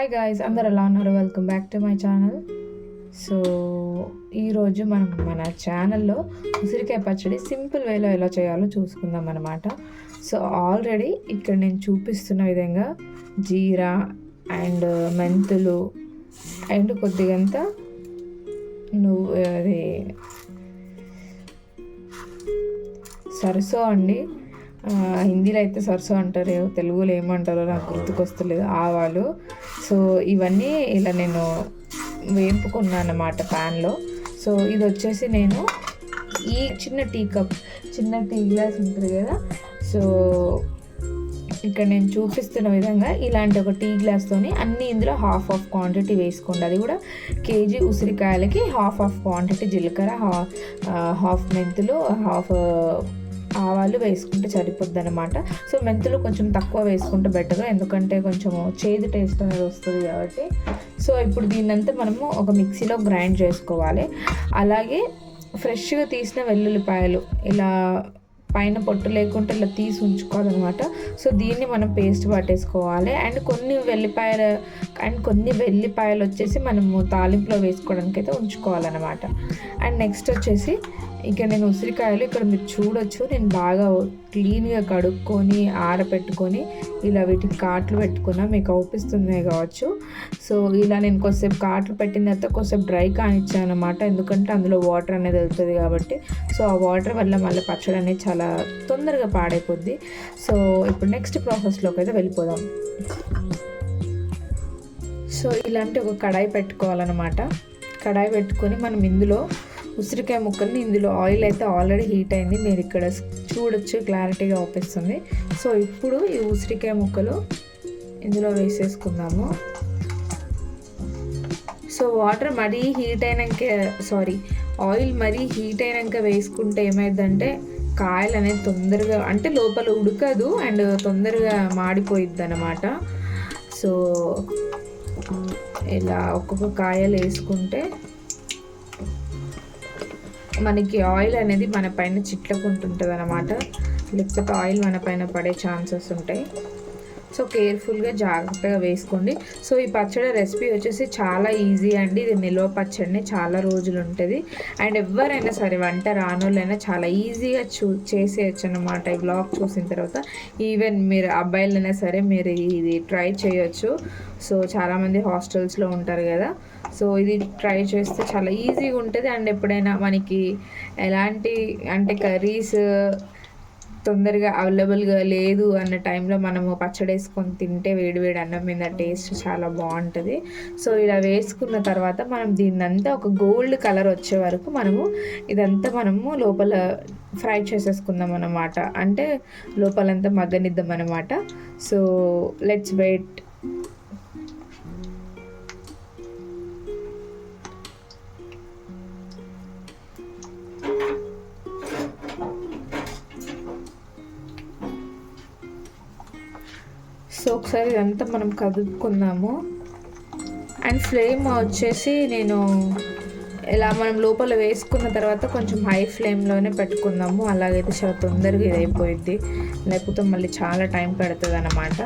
Hi guys, అందరు ఎలా ఉన్నారు? Welcome back to my channel. So ఈరోజు మనం మన ఛానల్లో ఉసిరికాయ పచ్చడి సింపుల్ వేలో ఎలా చేయాలో చూసుకుందాం అన్నమాట. సో ఆల్రెడీ ఇక్కడ నేను చూపిస్తున్న విధంగా జీరా అండ్ మెంతులు అండ్ కొద్దిగంత అది సరసో అండి, హిందీలో అయితే సరసో అంటారు, తెలుగులో ఏమంటారో నాకు గుర్తుకొస్తలేదు, ఆవాలు. సో ఇవన్నీ ఇలా నేను వేపుకున్నాను అన్నమాట ప్యాన్లో. సో ఇది వచ్చేసి నేను ఈ చిన్న టీ గ్లాస్ ఉంటుంది కదా, సో ఇక్కడ నేను చూపిస్తున్న విధంగా ఇలాంటి ఒక టీ గ్లాస్తోని అన్నీ ఇందులో హాఫ్ క్వాంటిటీ వేసుకోండి. అది కూడా కేజీ ఉసిరికాయలకి హాఫ్ క్వాంటిటీ జీలకర్ర, హాఫ్ మెంతులు, హాఫ్ ఆవాలు వేసుకుంటే సరిపోద్ది అనమాట. సో మెంతులు కొంచెం తక్కువ వేసుకుంటే బెటర్, ఎందుకంటే కొంచెం చేదు టేస్ట్ అనేది వస్తుంది కాబట్టి. సో ఇప్పుడు దీన్నంతా మనము ఒక మిక్సీలో గ్రైండ్ చేసుకోవాలి. అలాగే ఫ్రెష్గా తీసిన వెల్లుల్లిపాయలు ఇలా పైన పొట్టు లేకుండా ఇలా తీసి ఉంచుకోవాలన్నమాట. సో దీన్ని మనం పేస్ట్ పట్టేసుకోవాలి. అండ్ కొన్ని వెల్లిపాయలు వచ్చేసి మనము తాలింపులో వేసుకోవడానికి అయితే ఉంచుకోవాలన్నమాట. అండ్ నెక్స్ట్ వచ్చేసి ఇక నేను ఉసిరికాయలు ఇక్కడ మీరు చూడొచ్చు, నేను బాగా క్లీన్గా కడుక్కొని ఆరబెట్టుకొని ఇలా వీటికి కాట్లు పెట్టుకున్నా, మీకు అవుపిస్తుంది కావచ్చు. సో ఇలా నేను కొద్దిసేపు కాట్లు పెట్టిన తర్వాత కొద్దిసేపు డ్రై కానిచ్చాను అనమాట, ఎందుకంటే అందులో వాటర్ అనేది వెళ్తుంది కాబట్టి. సో ఆ వాటర్ వల్ల మళ్ళీ పచ్చడి అనేది చాలా తొందరగా పాడైపోద్ది. సో ఇప్పుడు నెక్స్ట్ ప్రాసెస్లోకి అయితే వెళ్ళిపోదాం. సో ఇలాంటి ఒక కడాయి పెట్టుకోవాలన్నమాట. కడాయి పెట్టుకొని మనం ఇందులో ఉసిరికాయ ముక్కల్ని, ఇందులో ఆయిల్ అయితే ఆల్రెడీ హీట్ అయింది, మీరు ఇక్కడ చూడొచ్చు, క్లారిటీగా అవుపిస్తుంది. సో ఇప్పుడు ఈ ఉసిరికాయ ముక్కలు ఇందులో వేసేసుకుందాము. సో వాటర్ మరీ హీట్ అయినాక ఆయిల్ మరీ హీట్ అయినాక వేసుకుంటే ఏమైందంటే కాయలు అనేది తొందరగా, అంటే లోపల ఉడకదు అండ్ తొందరగా మాడిపోయిద్ది అన్నమాట. సో ఇలా ఒక్కొక్క కాయలు వేసుకుంటే మనకి ఆయిల్ అనేది మన పైన చిట్లకుంటుంటుంది అన్నమాట, లేకపోతే ఆయిల్ మన పైన పడే ఛాన్సెస్ ఉంటాయి. సో కేర్ఫుల్గా జాగ్రత్తగా వేసుకోండి. సో ఈ పచ్చడి రెసిపీ వచ్చేసి చాలా ఈజీ అండి, ఇది నిల్వ పచ్చడిని చాలా రోజులు ఉంటుంది. అండ్ ఎవరైనా సరే వంట రానోళ్ళైనా చాలా ఈజీగా చేసేయచ్చు అన్నమాట. ఈ బ్లాగ్ చూసిన తర్వాత ఈవెన్ మీరు అబ్బాయిలైనా సరే మీరు ఇది ట్రై చేయొచ్చు. సో చాలామంది హాస్టల్స్లో ఉంటారు కదా, సో ఇది ట్రై చేస్తే చాలా ఈజీగా ఉంటుంది. అండ్ ఎప్పుడైనా మనకి ఎలాంటి అంటే కర్రీస్ తొందరగా అవైలబుల్గా లేదు అన్న టైంలో మనము పచ్చడి వేసుకొని తింటే వేడివేడి అన్నం మీద టేస్ట్ చాలా బాగుంటుంది. సో ఇలా వేసుకున్న తర్వాత మనం దీన్నంతా ఒక గోల్డ్ కలర్ వచ్చే వరకు ఇదంతా మనము లోపల ఫ్రై చేసేసుకుందాం అన్నమాట, అంటే లోపలంతా మగ్గనిద్దాం అన్నమాట. So let's wait. సో ఒకసారి ఇదంతా మనం కదుపుకుందాము. అండ్ ఫ్లేమ్ వచ్చేసి నేను ఇలా మనం లోపల వేసుకున్న తర్వాత కొంచెం హై ఫ్లేమ్లోనే పెట్టుకుందాము, అలాగైతే చాలా తొందరగా ఇది అయిపోయిద్ది, లేకపోతే మళ్ళీ చాలా టైం పడుతుంది అన్నమాట.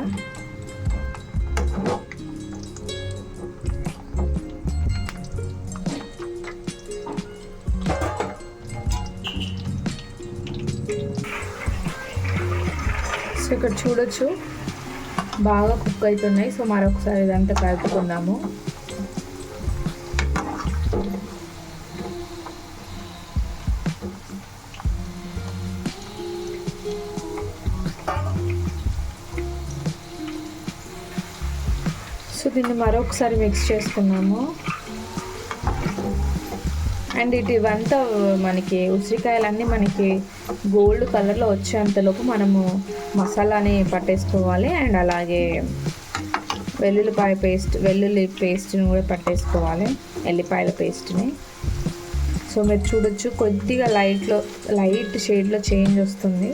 సో ఇక్కడ చూడొచ్చు బాగా కుక్ అవుతున్నాయి. సో మరొకసారి ఇదంతా కలుపుకుందాము. సో దీన్ని మరొకసారి మిక్స్ చేసుకున్నాము. అండ్ ఇవంతా మనకి ఉసిరికాయలన్నీ మనకి గోల్డ్ కలర్లో వచ్చేంతలోపు మనము మసాలాని పట్టేసుకోవాలి. అండ్ అలాగే వెల్లుల్లి పేస్ట్ని కూడా పట్టేసుకోవాలి, ఎల్లిపాయల పేస్ట్ని. సో మీరు చూడొచ్చు కొద్దిగా లైట్ షేడ్లో చేంజ్ వస్తుంది.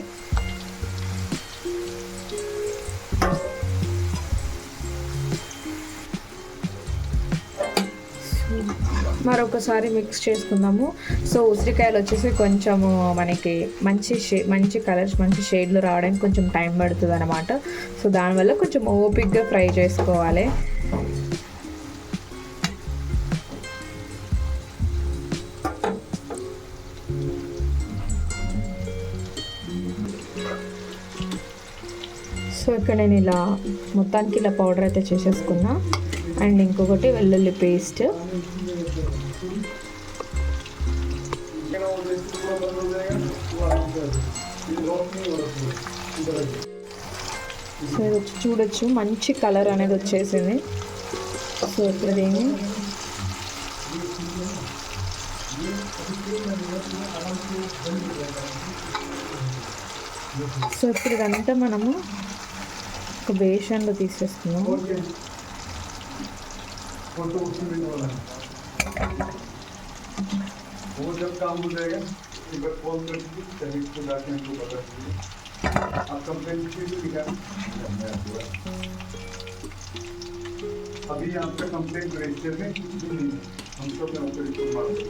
మరొకసారి మిక్స్ చేసుకుందాము. సో ఉసిరికాయలు వచ్చేసి కొంచెము మనకి మంచి కలర్స్, మంచి షేడ్లు రావడానికి కొంచెం టైం పడుతుంది అనమాట. సో దానివల్ల కొంచెం ఓపిక్గా ఫ్రై చేసుకోవాలి. సో ఇక్కడ నేను ఇలా మొత్తానికి ఇలా పౌడర్ అయితే చేసేసుకున్నా. అండ్ ఇంకొకటి వెల్లుల్లి పేస్ట్. సో ఇది చూడొచ్చు మంచి కలర్ అనేది వచ్చేసింది. సో ఇప్పుడు దీన్ని సో ఇప్పుడు ఇదంతా మనము ఒక బేషన్లో తీసేస్తున్నాము. अभी आपका कंप्लेंट रजिस्टर में हम सब में ऊपर रिपोर्ट मार दो.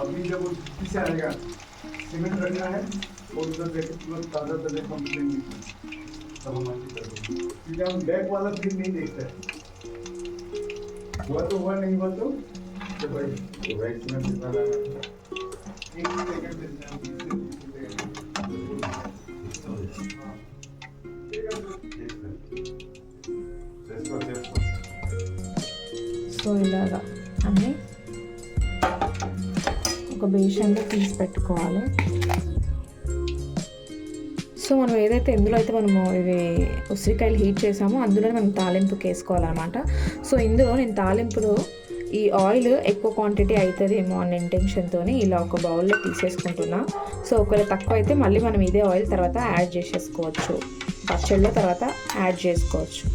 अभी जब वो छुट्टी से आएगा सीमेंट रखना है और उधर देखे तुरंत ताज़ा ताज़ा कंप्लेंट तब हम आगे कर देंगे, क्योंकि हम बैक वाला फिर नहीं देखते हैं. हुआ तो हुआ, नहीं हुआ तो भाई वाइट सीमेंट कितना लगा, एक सेकंड देते हैं. సో ఇలాగా అన్నీ ఒక బేషన్లో తీసి పెట్టుకోవాలి. సో మనం ఏదైతే ఇందులో అయితే మనము ఇవి ఉసిరికాయలు హీట్ చేసామో అందులోనే మనం తాలింపుకి వేసుకోవాలన్నమాట. సో ఇందులో నేను తాలింపులో ఈ ఆయిల్ ఎక్కువ క్వాంటిటీ అవుతుందేమో అన్న ఇంటెన్షన్తో ఇలా ఒక బౌల్లో తీసేసుకుంటున్నా. సో ఒకవేళ తక్కువ అయితే మళ్ళీ మనం ఇదే ఆయిల్ తర్వాత యాడ్ చేసేసుకోవచ్చు, పచ్చళ్ళలో తర్వాత యాడ్ చేసుకోవచ్చు.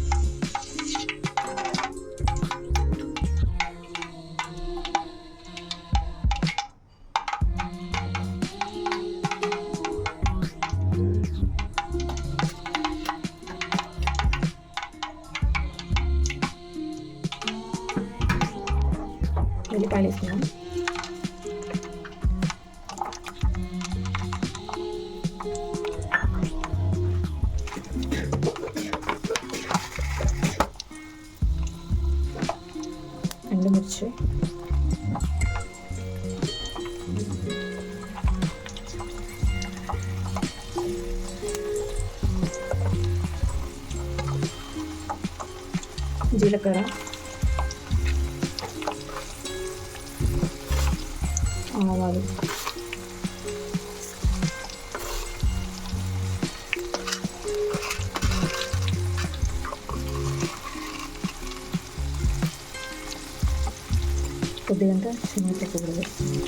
ఉల్లిపాయలు వేసుకున్నాం. ఎండుమిర్చి, జీలకర్ర, ఆవాలు, కొద్దిగా శనగపప్పు కూడా వేస్తుంది.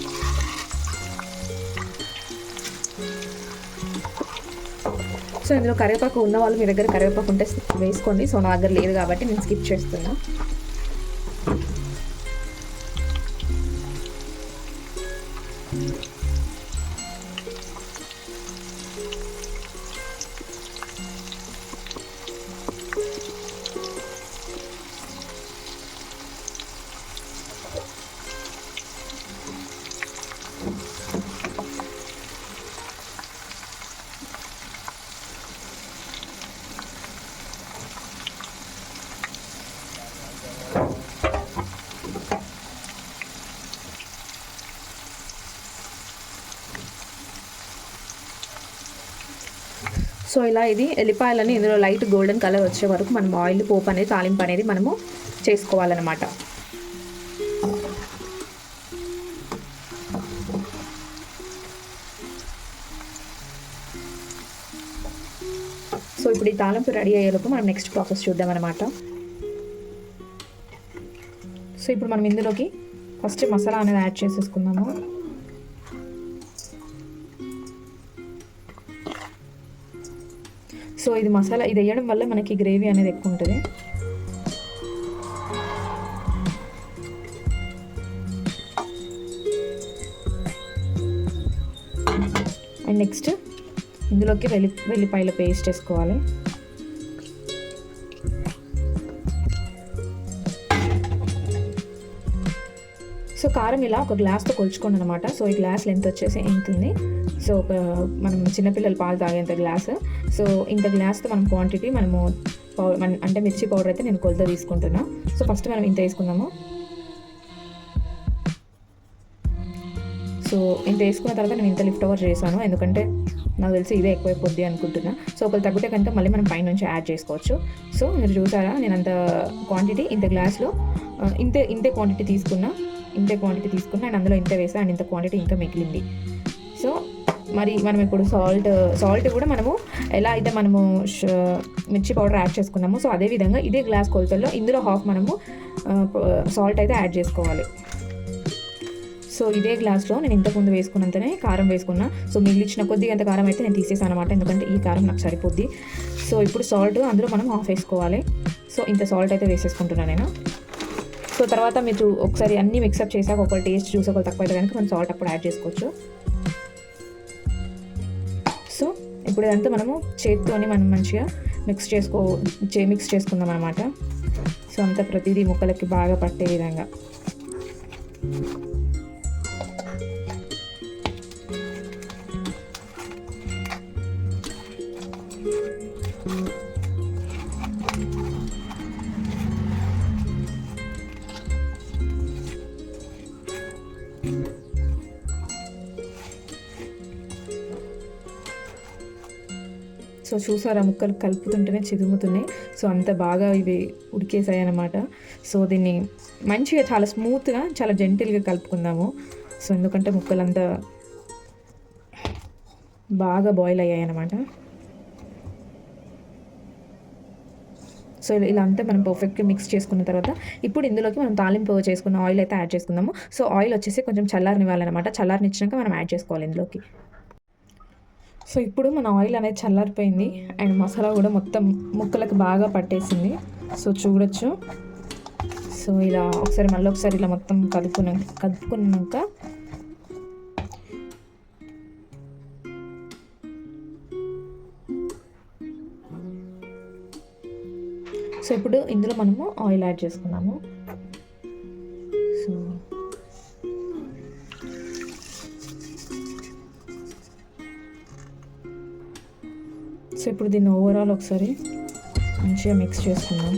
సో ఇందులో కరివేపాకు ఉన్న వాళ్ళు మీ దగ్గర కరివేపాకు ఉంటే వేసుకోండి. సో నా దగ్గర లేదు కాబట్టి నేను స్కిప్ చేస్తున్నా. సో ఇలా ఇది ఎల్లిపాయలని ఇందులో లైట్ గోల్డెన్ కలర్ వచ్చే వరకు మనం ఆయిల్ పోపు అనేది తాలింపు అనేది మనము చేసుకోవాలన్నమాట. సో ఇప్పుడు ఈ తాలింపు రెడీ అయ్యేలోపు మనం నెక్స్ట్ ప్రాసెస్ చూద్దామన్నమాట. సో ఇప్పుడు మనం ఇందులోకి ఫస్ట్ మసాలా అనేది యాడ్ చేసేసుకుందాము. సో ఇది మసాలా ఇది వేయడం వల్ల మనకి గ్రేవీ అనేది ఎక్కువ ఉంటుంది. అండ్ నెక్స్ట్ ఇందులోకి వెల్లిపాయల పేస్ట్ వేసుకోవాలి. సో కారం ఇలా ఒక గ్లాస్తో కొలుచుకోండి అనమాట. సో ఈ గ్లాస్ లెంత్ వచ్చేసి ఎంత ఉంది, సో ఒక మనం చిన్నపిల్లలు పాలు తాగేంత గ్లాస్, సో ఇంత గ్లాస్తో మనం క్వాంటిటీ మనము అంటే మిర్చి పౌడర్ అయితే నేను కొలత తీసుకుంటున్నా. సో ఫస్ట్ మనం ఇంత వేసుకుందాము. సో ఇంత వేసుకున్న తర్వాత నేను ఇంత లిఫ్ట్ ఓవర్ చేశాను, ఎందుకంటే నాకు తెలిసి ఇదే ఎక్కువైపోద్ది అనుకుంటున్నా. సో ఒకరు తగ్గితే కనుక మళ్ళీ మనం పైన నుంచి యాడ్ చేసుకోవచ్చు. సో మీరు చూసారా, నేను అంత క్వాంటిటీ ఇంత గ్లాస్లో ఇంతే క్వాంటిటీ తీసుకున్నా అండ్ అందులో ఇంత వేసా అండ్ ఇంత క్వాంటిటీ ఇంకా మిగిలింది. సో మరి మనం ఇప్పుడు సాల్ట్ కూడా మనము ఎలా అయితే మనము మిర్చి పౌడర్ యాడ్ చేసుకున్నాము, సో అదేవిధంగా ఇదే గ్లాస్ కొలతల్లో ఇందులో హాఫ్ మనము సాల్ట్ అయితే యాడ్ చేసుకోవాలి. సో ఇదే గ్లాస్లో నేను ఇంతకుముందు వేసుకున్నంతనే కారం వేసుకున్నా. సో మిగిలిచ్చిన కొద్దిగా అంత కారం అయితే నేను తీసేసాను అనమాట, ఎందుకంటే ఈ కారం నాకు సరిపోద్ది. సో ఇప్పుడు సాల్ట్ అందులో మనం హాఫ్ వేసుకోవాలి. సో ఇంత సాల్ట్ అయితే వేసేసుకుంటున్నాను నేను. సో తర్వాత మీరు ఒకసారి అన్నీ మిక్సప్ చేసాక ఒకటి టేస్ట్ చూసి ఒకటి తక్కువ అయితే కనుక మనం సాల్ట్ అప్పుడు యాడ్ చేసుకోవచ్చు. సో ఇప్పుడు ఇదంతా మనము చేతితోని మనం మంచిగా మిక్స్ చేసుకుందాం అనమాట. సో అంతా ప్రతిదీ ముక్కలకి బాగా పట్టే విధంగా. సో చూసారా, ముక్కలు కలుపుతుంటేనే చిదుముతున్నాయి. సో అంత బాగా ఇవి ఉడికేసాయి అన్నమాట. సో దీన్ని మంచిగా చాలా స్మూత్గా చాలా జెంటిల్గా కలుపుకుందాము. సో ఎందుకంటే ముక్కలు అంతా బాగా బాయిల్ అయ్యాయి అన్నమాట. సో ఇలా అంతా మనం పర్ఫెక్ట్గా మిక్స్ చేసుకున్న తర్వాత ఇప్పుడు ఇందులోకి మనం తాలింపు చేసుకున్న ఆయిల్ అయితే యాడ్ చేసుకుందాము. సో ఆయిల్ వచ్చేసి కొంచెం చల్లారనివ్వాలన్నమాట. చల్లారనిచ్చినాక మనం యాడ్ చేసుకోవాలి ఇందులోకి. సో ఇప్పుడు మన ఆయిల్ అనేది చల్లారిపోయింది అండ్ మసాలా కూడా మొత్తం ముక్కలకు బాగా పట్టేసింది. సో చూడొచ్చు. సో ఇలా మళ్ళీ ఒకసారి ఇలా మొత్తం కలుపుకున్నాక సో ఇప్పుడు ఇందులో మనము ఆయిల్ యాడ్ చేసుకున్నాము. సో ఇప్పుడు దీన్ని ఓవరాల్ ఒకసారి మంచిగా మిక్స్ చేసుకుందాం.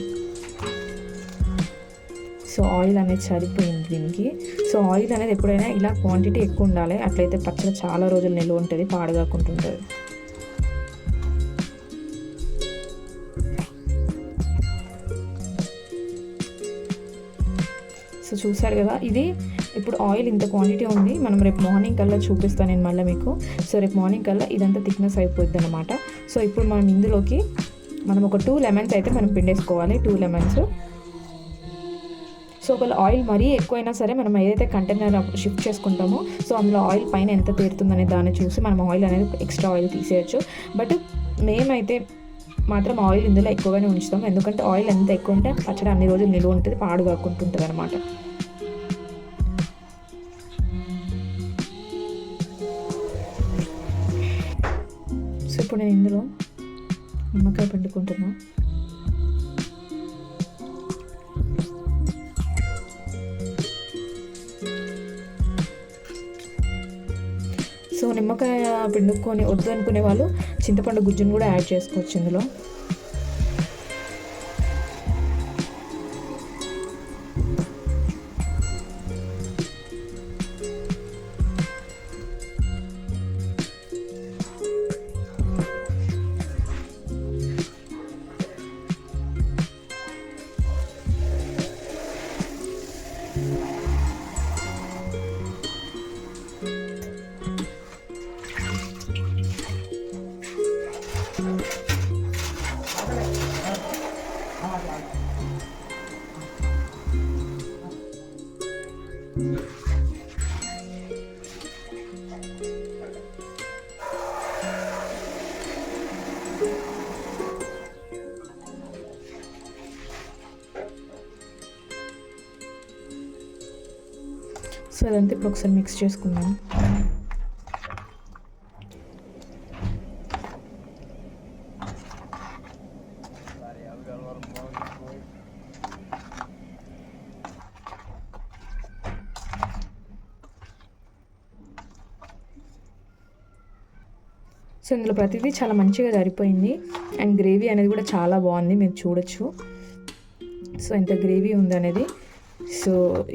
సో ఆయిల్ అనేది సరిపోయింది దీనికి. సో ఆయిల్ అనేది ఎప్పుడైనా ఇలా క్వాంటిటీ ఎక్కువ ఉండాలి, అట్లయితే పచ్చడి చాలా రోజులు నిల్వ ఉంటుంది, పాడుగాకుంటుంటుంది. సో చూసారు కదా, ఇది ఇప్పుడు ఆయిల్ ఇంత క్వాంటిటీ ఉంది. మనం రేపు మార్నింగ్ కల్లా చూపిస్తాను నేను మళ్ళీ మీకు. సో రేపు మార్నింగ్ కల్లా ఇదంతా థిక్నెస్ అయిపోద్ది అనమాట. సో ఇప్పుడు మనం ఇందులోకి ఒక 2 లెమన్స్ అయితే మనం పిండేసుకోవాలి. 2 లెమన్స్. సో ఒకవేళ ఆయిల్ మరీ ఎక్కువైనా సరే మనం ఏదైతే కంటైనర్ షిఫ్ట్ చేసుకుంటామో సో అందులో ఆయిల్ పైన ఎంత తీరుతుందనే దాన్ని చూసి మనం ఆయిల్ అనేది ఎక్స్ట్రా ఆయిల్ తీసేయచ్చు. బట్ మేమైతే మాత్రం ఆయిల్ ఇందులో ఎక్కువగానే ఉంచుతాం, ఎందుకంటే ఆయిల్ ఎంత ఎక్కువ ఉంటే పచ్చడి అన్ని రోజులు నిలువ ఉంటుంది, పాడు కాకుంటుంటుంది అనమాట. సో ఇప్పుడు నేను ఇందులో నిమ్మకాయ పిండుకుంటున్నాను. సో నిమ్మకాయ పిండుకొని వద్దు అనుకునే వాళ్ళు చింతపండు గుజ్జును కూడా యాడ్ చేసుకోవచ్చు ఇందులో. సో అదంతా ఇప్పుడు ఒకసారి మిక్స్ చేసుకుందాం. సో ఇందులో ప్రతిదీ చాలా మంచిగా సరిపోయింది అండ్ గ్రేవీ అనేది కూడా చాలా బాగుంది, మీరు చూడొచ్చు. సో ఎంత గ్రేవీ ఉంది అనేది. సో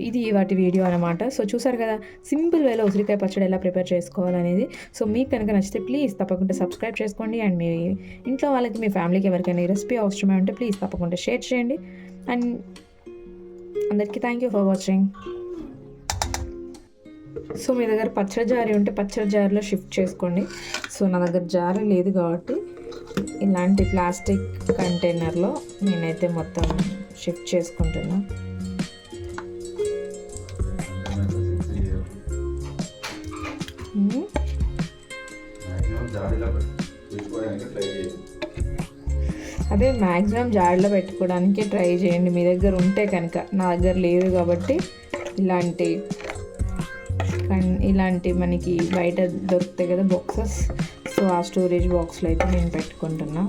ఇది వాటి వీడియో అనమాట. సో చూసారు కదా సింపుల్ వేలో ఉసిరికాయ పచ్చడి ఎలా ప్రిపేర్ చేసుకోవాలనేది. సో మీకు కనుక నచ్చితే ప్లీజ్ తప్పకుండా సబ్స్క్రైబ్ చేసుకోండి. అండ్ మీ ఇంట్లో వాళ్ళకి, మీ ఫ్యామిలీకి ఎవరికైనా ఈ రెసిపీ అవసరమే ఉంటే ప్లీజ్ తప్పకుండా షేర్ చేయండి. అండ్ అందరికీ thank you for watching. So మీ దగ్గర పచ్చడి జారీ ఉంటే పచ్చడి జారీలో షిఫ్ట్ చేసుకోండి. సో నా దగ్గర జారీ లేదు కాబట్టి ఇలాంటి ప్లాస్టిక్ కంటైనర్లో నేనైతే మొత్తం షిఫ్ట్ చేసుకుంటున్నా. అదే మ్యాక్సిమం జాడీలో పెట్టుకోవడానికి ట్రై చేయండి మీ దగ్గర ఉంటే కనుక. నా దగ్గర లేదు కాబట్టి ఇలాంటి మనకి బయట దొరుకుతాయి కదా బాక్సెస్, సో ఆ స్టోరేజ్ బాక్స్లో అయితే నేను పెట్టుకుంటున్నా.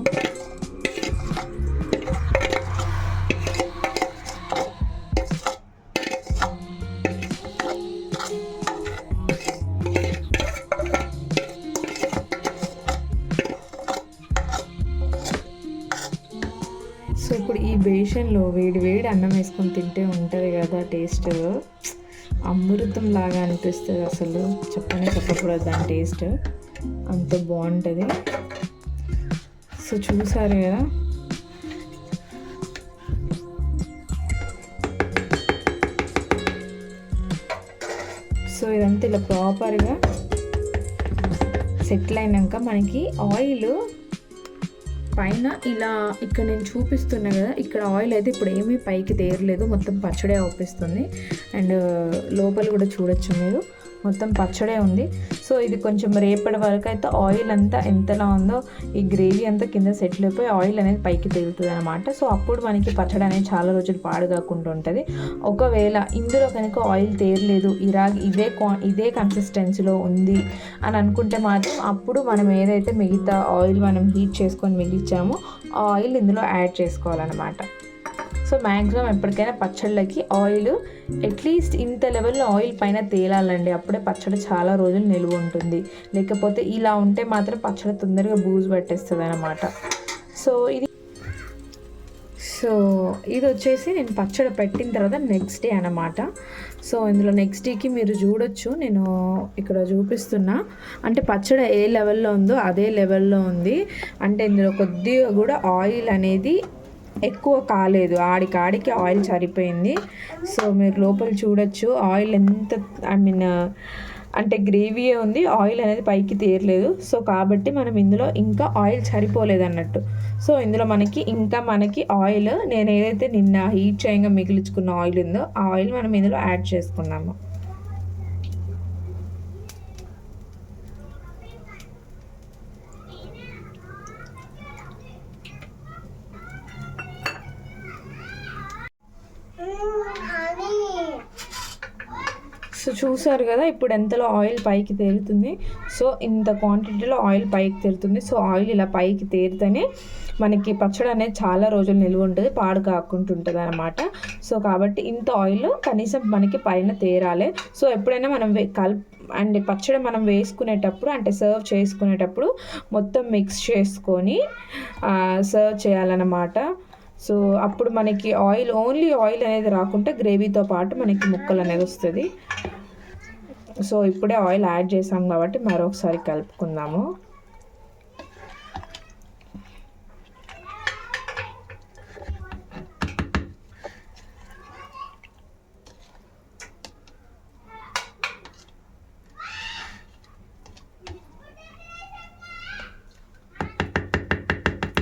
సో ఇప్పుడు ఈ బేషన్లో వేడి వేడి అన్నం వేసుకొని తింటే ఉంటుంది కదా టేస్ట్, అమృతం లాగా అనిపిస్తుంది. అసలు చెప్పకూడదు దాని టేస్ట్, అంత బాగుంటుంది. సో చూసారు కదా, సో ఇదంతా ఇలా ప్రాపర్గా సెటిల్ అయినాక మనకి ఆయిల్ పైన ఇలా ఇక్కడ నేను చూపిస్తున్నా కదా, ఇక్కడ ఆయిల్ అయితే ఇప్పుడు ఏమీ పైకి తేరలేదు, మొత్తం పచ్చడే అవుపిస్తుంది. అండ్ లోపల కూడా చూడొచ్చు మీరు, మొత్తం పచ్చడే ఉంది. సో ఇది కొంచెం రేపటి వరకు అయితే ఆయిల్ అంతా ఎంతలా ఉందో ఈ గ్రేవీ అంతా కింద సెటిల్ అయిపోయి ఆయిల్ అనేది పైకి తేలుతుంది అనమాట. సో అప్పుడు మనకి పచ్చడి అనేది చాలా రోజులు పాడు కాకుండా ఉంటుంది. ఒకవేళ ఇందులో కనుక ఆయిల్ తేరలేదు, ఇదే కన్సిస్టెన్సీలో ఉంది అని అనుకుంటే మాత్రం అప్పుడు మనం ఏదైతే మిగతా ఆయిల్ మనం హీట్ చేసుకొని మిగిల్చామో ఆ ఆయిల్ ఇందులో యాడ్ చేసుకోవాలన్నమాట. సో మ్యాక్సిమం ఎప్పటికైనా పచ్చళ్ళకి ఆయిల్ అట్లీస్ట్ ఇంత లెవెల్లో ఆయిల్ పైన తేలాలండి, అప్పుడే పచ్చడి చాలా రోజులు నిలువ ఉంటుంది. లేకపోతే ఇలా ఉంటే మాత్రం పచ్చడి తొందరగా బూజు పట్టేస్తుంది అనమాట. సో ఇది వచ్చేసి నేను పచ్చడి పెట్టిన తర్వాత నెక్స్ట్ డే అనమాట. సో ఇందులో నెక్స్ట్ డేకి మీరు చూడొచ్చు, నేను ఇక్కడ చూపిస్తున్నా. అంటే పచ్చడి ఏ లెవెల్లో ఉందో అదే లెవెల్లో ఉంది. అంటే ఇందులో కొద్దిగా కూడా ఆయిల్ అనేది ఎక్కువ కాలేదు, ఆడికి ఆయిల్ సరిపోయింది. సో మీరు లోపల చూడొచ్చు ఆయిల్ ఎంత, అంటే గ్రేవీయే ఉంది, ఆయిల్ అనేది పైకి తేరలేదు. సో కాబట్టి మనం ఇందులో ఇంకా ఆయిల్ సరిపోలేదు అన్నట్టు. సో ఇందులో మనకి ఆయిల్, నేను ఏదైతే నిన్న హీట్ చేయంగా మిగిలించుకున్న ఆయిల్ ఉందో ఆ ఆయిల్ మనం ఇందులో యాడ్ చేసుకున్నాము. సో చూసారు కదా ఇప్పుడు ఎంతలో ఆయిల్ పైకి తేలుతుంది. సో ఇంత క్వాంటిటీలో ఆయిల్ పైకి తేలుతుంది. సో ఆయిల్ ఇలా పైకి తేలితేనే మనకి పచ్చడి అనేది చాలా రోజులు నిల్వ ఉంటుంది, పాడు కాకుండా ఉంటుంది అనమాట. సో కాబట్టి ఇంత ఆయిల్ కనీసం మనకి పైన తేరాలి. సో ఎప్పుడైనా మనం అండ్ పచ్చడి మనం వేసుకునేటప్పుడు, అంటే సర్వ్ చేసుకునేటప్పుడు మొత్తం మిక్స్ చేసుకొని సర్వ్ చేయాలన్నమాట. సో అప్పుడు మనకి ఓన్లీ ఆయిల్ అనేది రాకుండా గ్రేవీతో పాటు మనకి ముక్కలు అనేది వస్తుంది. సో ఇప్పుడే ఆయిల్ యాడ్ చేసాం కాబట్టి మరొకసారి కలుపుకుందాము.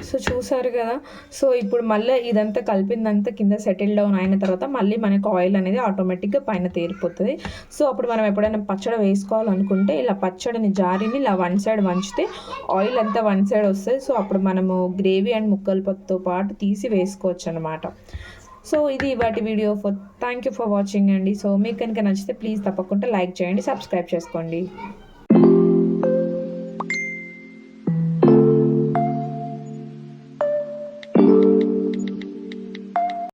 సో చూసారు కదా, సో ఇప్పుడు మళ్ళీ ఇదంతా కలిపిందంతా కింద సెటిల్ డౌన్ అయిన తర్వాత మళ్ళీ మనకు ఆయిల్ అనేది ఆటోమేటిక్గా పైన తేరిపోతుంది. సో అప్పుడు మనం ఎప్పుడైనా పచ్చడి వేసుకోవాలనుకుంటే ఇలా పచ్చడిని జారీని ఇలా వన్ సైడ్ వంచితే ఆయిల్ అంతా వన్ సైడ్ వస్తుంది. సో అప్పుడు మనము గ్రేవీ అండ్ ముక్కలతో పాటు తీసి వేసుకోవచ్చు అనమాట. సో ఇది వాటి video. Thank you for watching అండి. సో మీకు కనుక నచ్చితే ప్లీజ్ తప్పకుండా లైక్ చేయండి, సబ్స్క్రైబ్ చేసుకోండి.